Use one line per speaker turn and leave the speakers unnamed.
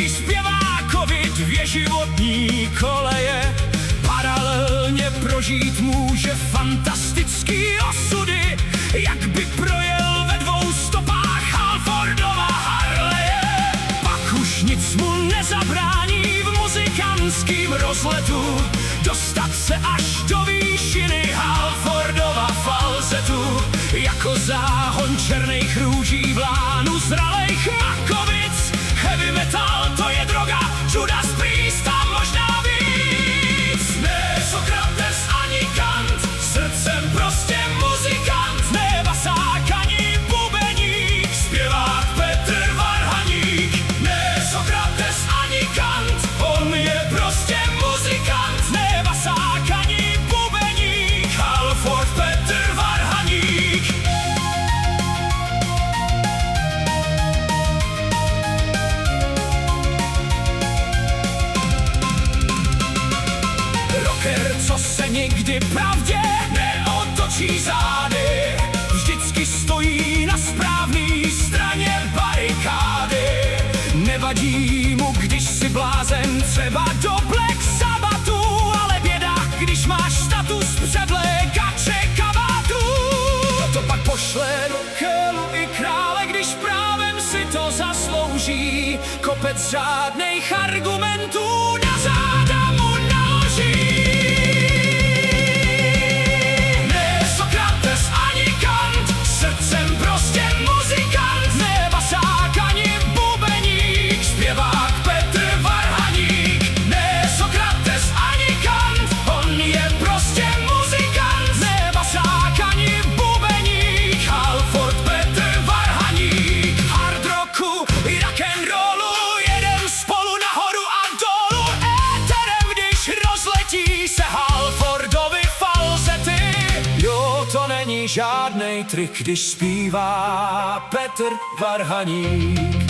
zpěvákovi dvě životní koleje. Paralelně prožít může fantastický osudy, jak by projel ve dvou stopách Halfordova Harleje. Pak už nic mu nezabrání v muzikantským rozletu dostat se až do výšiny Halfordova falzetu. Jako záhon černých růží v lánu zralejch makovic. Heavy metal to je droga, Judas Priest a možná víc. Ne Sokrates ani Kant, srdcem prostě muzikant. Ne basák ani bubeník, zpěvák Petr Varhaník. Ne Sokrates ani Kant, on je prostě muzikant. Ne basák ani bubeník, Halford Petr Varhaník. Rocker, co se nikdy pravdě neotočí zády, vždycky stojí na správné straně barikády. Nevadí mu, když si blázen třeba do Black Sabbathu, ale běda, když máš status převlékače kabátů. To pak pošle do kélu i krále, když právem si to zaslouží. Kopec žádných argumentů na záda mu naloží. Ne Sokrates ani Kant, srdcem prostě muzikant. Ne basák ani bubeník, zpěvák Petr Varhaník. Ne Sokrates ani Kant, on je prostě muzikant. Ne basák ani bubeník, Halford Petr Varhaník. Hard rocku i rock'n'rollu jedem spolu nahoru a dolů éterem, když rozletí se Halfordovy falzety. Jo, to není žádnej trik, když zpívá Petr Varhaník.